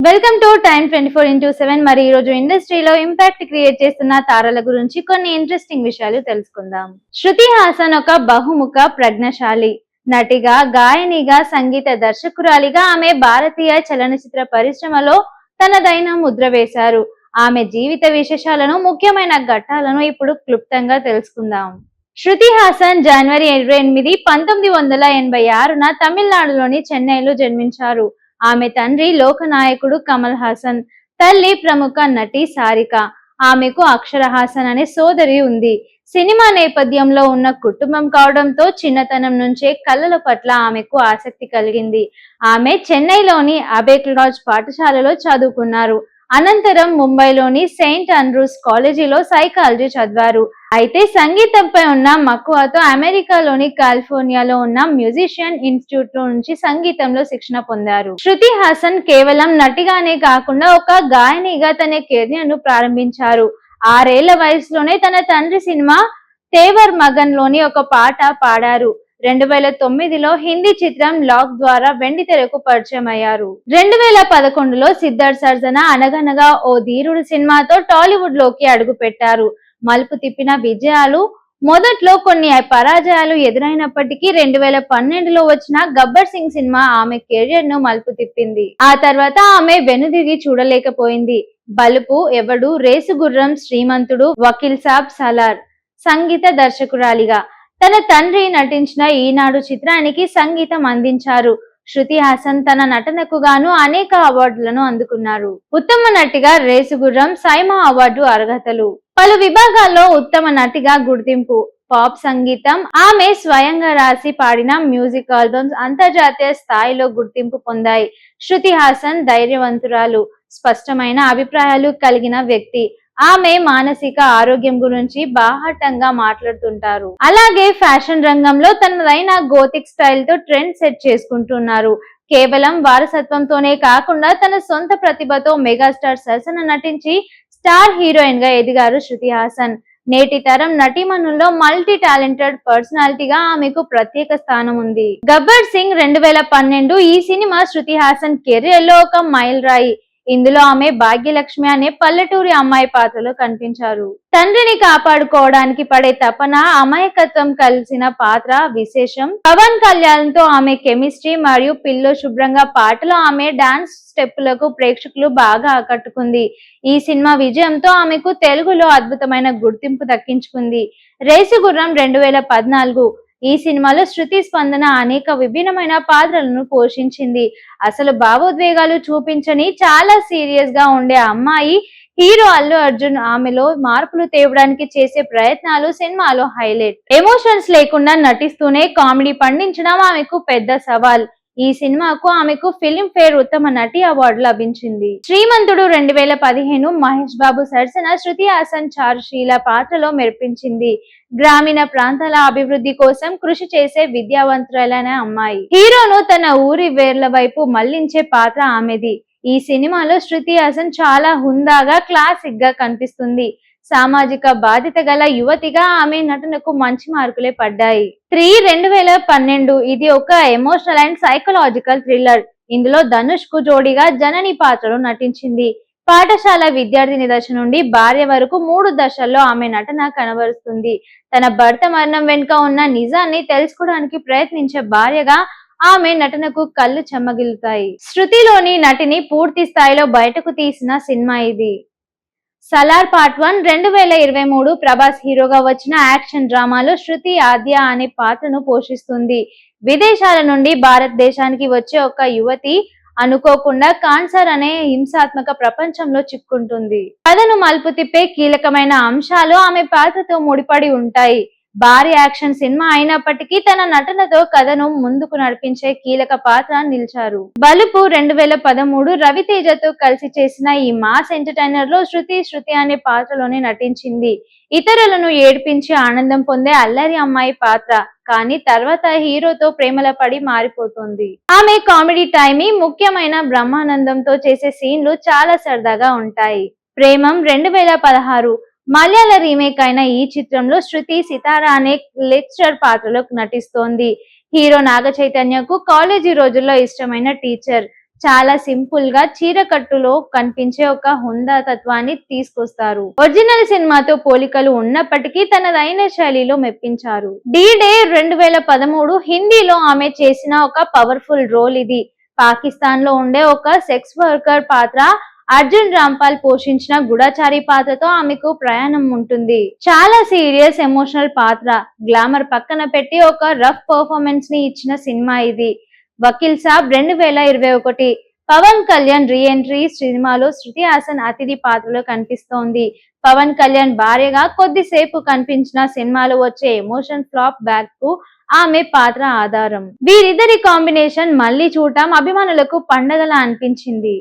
Welcome to time 24x7. మరి ఈ రోజు ఇండస్ట్రీలో ఇంపాక్ట్ క్రియేట్ చేస్తున్న తారల గురించి కొన్ని ఇంట్రెస్టింగ్ విషయాలు తెలుసుకుందాం. శృతి హాసన్ ఒక బహుముఖ ప్రజ్ఞాశాలి నటిగా, గాయనిగా, సంగీత దర్శకురాలిగా ఆమె భారతీయ చలనచిత్ర పరిశ్రమలో తనదైన ముద్ర వేశారు. ఆమె జీవిత విశేషాలను, ముఖ్యమైన ఘట్టాలను ఇప్పుడు క్లుప్తంగా తెలుసుకుందాం. శృతి హాసన్ జనవరి 28, 1986న తమిళనాడులోని చెన్నైలో జన్మించారు. ఆమె తండ్రి లోకనాయకుడు కమల్ హాసన్, తల్లి ప్రముఖ నటి సారిక. ఆమెకు అక్షర హాసన్ అనే సోదరి ఉంది. సినిమా నేపథ్యంలో ఉన్న కుటుంబం కావడంతో చిన్నతనం నుంచే కళల పట్ల ఆమెకు ఆసక్తి కలిగింది. ఆమె చెన్నైలోని అబేక్లాజ్ పాఠశాలలో చదువుకున్నారు. అనంతరం ముంబైలోని సెయింట్ ఆండ్రూస్ కాలేజీలో సైకాలజీ చదివారు. అయితే సంగీతంపై ఉన్న మక్కువతో అమెరికాలోని కాలిఫోర్నియాలో ఉన్న మ్యూజిషియన్ ఇన్స్టిట్యూట్ నుంచి సంగీతంలో శిక్షణ పొందారు. శృతి హాసన్ కేవలం నటిగానే కాకుండా ఒక గాయనిగా తన కెరీర్ ను ప్రారంభించారు. 6 ఏళ్ల వయసులోనే తన తండ్రి సినిమా తేవర్ మగన్ లోని ఒక పాట పాడారు. 2009లో హిందీ చిత్రం లాక్ ద్వారా వెండి తెరకు పరిచయం అయ్యారు. 2011లో సిద్ధార్థ్ సర్జన అనగనగా ఓ ధీరుడు సినిమాతో టాలీవుడ్ లోకి అడుగు పెట్టారు. మలుపు తిప్పిన విజయాలు, మొదట్లో కొన్ని పరాజయాలు ఎదురైనప్పటికీ 2012లో వచ్చిన గబ్బర్ సింగ్ సినిమా ఆమె కెరియర్ ను మలుపు తిప్పింది. ఆ తర్వాత ఆమె వెనుదిరిగి చూడలేకపోయింది. బలుపు, ఎవడు, రేసు గుర్రం, శ్రీమంతుడు, వకీల్ సాబ్, సలార్ సంగీత దర్శకురాలిగా తన తండ్రి నటించిన ఈనాడు చిత్రానికి సంగీతం అందించారు. శృతి హాసన్ తన నటనకు గాను అనేక అవార్డులను అందుకున్నారు. ఉత్తమ నటిగా రేసుగుర్రం, సైమా అవార్డు అర్హతలు, పలు విభాగాల్లో ఉత్తమ నటిగా గుర్తింపు, పాప్ సంగీతం, ఆమె స్వయంగా రాసి పాడిన మ్యూజిక్ ఆల్బమ్స్ అంతర్జాతీయ స్థాయిలో గుర్తింపు పొందాయి. శృతి హాసన్ ధైర్యవంతురాలు, స్పష్టమైన అభిప్రాయాలు కలిగిన వ్యక్తి. ఆమె మానసిక ఆరోగ్యం గురించి బాహాటంగా మాట్లాడుతుంటారు. అలాగే ఫ్యాషన్ రంగంలో తనదైన గోతిక్ స్టైల్ తో ట్రెండ్ సెట్ చేసుకుంటున్నారు. కేవలం వారసత్వంతోనే కాకుండా తన సొంత ప్రతిభతో మెగాస్టార్ సరసన నటించి స్టార్ హీరోయిన్ గా ఎదిగారు శృతి హాసన్. నేటి తరం నటీమణుల్లో మల్టీ టాలెంటెడ్ పర్సనాలిటీగా ఆమెకు ప్రత్యేక స్థానం ఉంది. గబ్బర్ సింగ్ 2012 ఈ సినిమా శృతి హాసన్ కెరీర్ లో ఒక మైల్ రాయి. ఇందులో ఆమె భాగ్యలక్ష్మి అనే పల్లెటూరి అమ్మాయి పాత్రలో కనిపించారు. తండ్రిని కాపాడుకోవడానికి పడే తపన, అమాయకత్వం కలిసిన పాత్ర విశేషం. పవన్ కళ్యాణ్ తో ఆమె కెమిస్ట్రీ మరియు పిల్లో శుభ్రంగా పాటలో ఆమె డాన్స్ స్టెప్పులకు ప్రేక్షకులు బాగా ఆకట్టుకుంది. ఈ సినిమా విజయంతో ఆమెకు తెలుగులో అద్భుతమైన గుర్తింపు దక్కించుకుంది. రేసుగుర్రం 2014 ఈ సినిమాలో శృతి స్పందన అనేక విభిన్నమైన పాత్రలను పోషించింది. అసలు భావోద్వేగాలు చూపించని చాలా సీరియస్ గా ఉండే అమ్మాయి హీరో అల్లు అర్జున్ ఆమెలో మార్పులు తేవడానికి చేసే ప్రయత్నాలు సినిమాలో హైలైట్. ఎమోషన్స్ లేకుండా నటిస్తూనే కామెడీ పండించడం ఆమెకు పెద్ద సవాల్. ఈ సినిమాకు ఆమెకు ఫిల్మ్ ఫేర్ ఉత్తమ నటి అవార్డు లభించింది. శ్రీమంతుడు 2015 మహేష్ బాబు సరసన శృతి హాసన్ చారుశీల పాత్రలో మెరిపించింది. గ్రామీణ ప్రాంతాల అభివృద్ధి కోసం కృషి చేసే విద్యావంతురాలైన అమ్మాయి. హీరోను తన ఊరి వేర్ల వైపు మళ్లించే పాత్ర ఆమెది. ఈ సినిమాలో శృతి హాసన్ చాలా హుందాగా, క్లాసిక్ గా కనిపిస్తుంది. సామాజిక బాధ్యత గల యువతిగా ఆమె నటనకు మంచి మార్కులే పడ్డాయి. 2012 ఇది ఒక ఎమోషనల్ అండ్ సైకలాజికల్ థ్రిల్లర్. ఇందులో ధనుష్ కు జోడిగా జనని పాత్రలో నటించింది. పాఠశాల విద్యార్థిని దశ నుండి భార్య వరకు 3 దశల్లో ఆమె నటన కనబరుస్తుంది. తన భర్త మరణం వెనుక ఉన్న నిజాన్ని తెలుసుకోవడానికి ప్రయత్నించే భార్యగా ఆమె నటనకు కళ్ళు చెమ్మగిలుతాయి. శృతిలోని నటిని పూర్తి స్థాయిలో బయటకు తీసిన సినిమా ఇది. సలార్ పార్ట్ 1 2023 ప్రభాస్ హీరోగా వచ్చిన యాక్షన్ డ్రామాలో శృతి ఆద్య అనే పాత్రను పోషిస్తుంది. విదేశాల నుండి భారతదేశానికి వచ్చే ఒక యువతి అనుకోకుండా కాన్సర్ అనే హింసాత్మక ప్రపంచంలో చిక్కుంటుంది. కథను మలుపు తిప్పే కీలకమైన అంశాలు ఆమె పాత్రతో ముడిపడి ఉంటాయి. భారీ యాక్షన్ సినిమా అయినప్పటికీ తన నటనతో కథను ముందుకు నడిపించే కీలక పాత్ర నిలిచారు. బలుపు 2013 రవితేజతో కలిసి చేసిన ఈ మాస్ ఎంటర్టైనర్ లో శృతి అనే పాత్రలోనే నటించింది. ఇతరులను ఏడిపించి ఆనందం పొందే అల్లరి అమ్మాయి పాత్ర, కానీ తర్వాత హీరోతో ప్రేమల పడి మారిపోతుంది. ఆమె కామెడీ టైమింగ్, ముఖ్యమైన బ్రహ్మానందంతో చేసే సీన్లు చాలా సరదాగా ఉంటాయి. ప్రేమం 2016 మలయాళ రీమేక్ అయిన ఈ చిత్రంలో శృతి సితారా అనే లెక్చరర్ పాత్రలో నటిస్తోంది. హీరో నాగ చైతన్యకు కాలేజీ రోజుల్లో ఇష్టమైన టీచర్. చాలా సింపుల్ గా చీరకట్టులో కనిపించే ఒక హుందాతత్వాన్ని తీసుకొస్తారు. ఒరిజినల్ సినిమాతో పోలికలు ఉన్నప్పటికీ తనదైన శైలిలో మెప్పించారు. D-Day 2013 హిందీలో ఆమె చేసిన ఒక పవర్ఫుల్ రోల్ ఇది. పాకిస్తాన్ లో ఉండే ఒక సెక్స్ వర్కర్ పాత్ర అర్జున్ రాంపాల్ పోషించిన గూఢచారి పాత్రతో ఆమెకు ప్రయాణం ఉంటుంది. చాలా సీరియస్ ఎమోషనల్ పాత్ర, గ్లామర్ పక్కన పెట్టి ఒక రఫ్ పర్ఫార్మెన్స్ ని ఇచ్చిన సినిమా ఇది. వకీల్ సాబ్ 2021. పవన్ కళ్యాణ్ రీ ఎంట్రీ సినిమాలో శృతి హాసన్ అతిథి పాత్రలో కనిపిస్తోంది. పవన్ కళ్యాణ్ భార్యగా కొద్దిసేపు కనిపించిన సినిమాలో వచ్చే ఎమోషన్ ఫ్లాప్ బ్యాక్ కు ఆమె పాత్ర ఆధారం. వీరిద్దరి కాంబినేషన్ మళ్లీ చూడటం అభిమానులకు పండగలా అనిపించింది.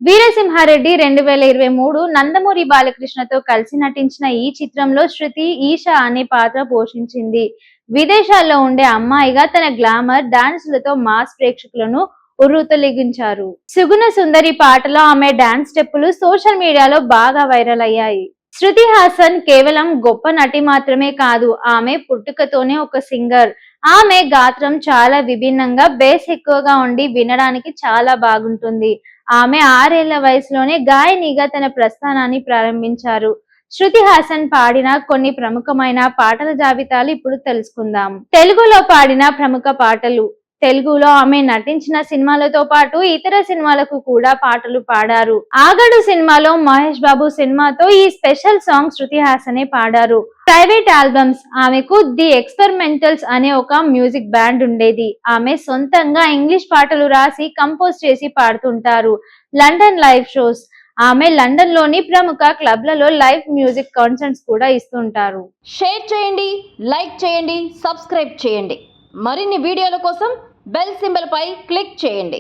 వీరసింహారెడ్డి 2023 నందమూరి బాలకృష్ణతో కలిసి నటించిన ఈ చిత్రంలో శృతి ఈషా అనే పాత్ర పోషించింది. విదేశాల్లో ఉండే అమ్మాయిగా తన గ్లామర్ డాన్సులతో మాస్ ప్రేక్షకులను ఉర్రూతలెగించారు. సుగుణ సుందరి పాటలో ఆమె డాన్స్ స్టెప్పులు సోషల్ మీడియాలో బాగా వైరల్ అయ్యాయి. శృతి హాసన్ కేవలం గొప్ప నటి మాత్రమే కాదు, ఆమె పుట్టుకతోనే ఒక సింగర్. ఆమె గాత్రం చాలా విభిన్నంగా బేస్ ఎక్కువగా ఉండి వినడానికి చాలా బాగుంటుంది. ఆమె 6 ఏళ్ల వయసులోనే గాయనిగా తన ప్రస్థానాన్ని ప్రారంభించారు. శృతి హాసన్ పాడిన కొన్ని ప్రముఖమైన పాటల జాబితాలు ఇప్పుడు తెలుసుకుందాం. తెలుగులో పాడిన ప్రముఖ పాటలు. తెలుగులో ఆమె నటించిన సినిమాలతో పాటు ఇతర సినిమాలకు కూడా పాటలు పాడారు. ఆగడు సినిమాలో మహేష్ బాబు సినిమాతో ఈ స్పెషల్ సాంగ్ శృతి హాసనే పాడారు. Private albums. ఆమెకు ది ఎక్స్పెరిమెంటల్స్ అనే ఒక మ్యూజిక్ బ్యాండ్ ఉండేది. ఆమె సొంతంగా ఇంగ్లీష్ పాటలు రాసి కంపోజ్ చేసి పాడుతుంటారు. London live shows. ఆమె లండన్ లోని ప్రముఖ క్లబ్లలో లైవ్ మ్యూజిక్ కాన్సర్ట్స్ కూడా ఇస్తుంటారు. షేర్ చేయండి, లైక్ చేయండి, సబ్స్క్రైబ్ చేయండి. మరిన్ని వీడియోల కోసం బెల్ సింబల్ పై క్లిక్ చేయండి.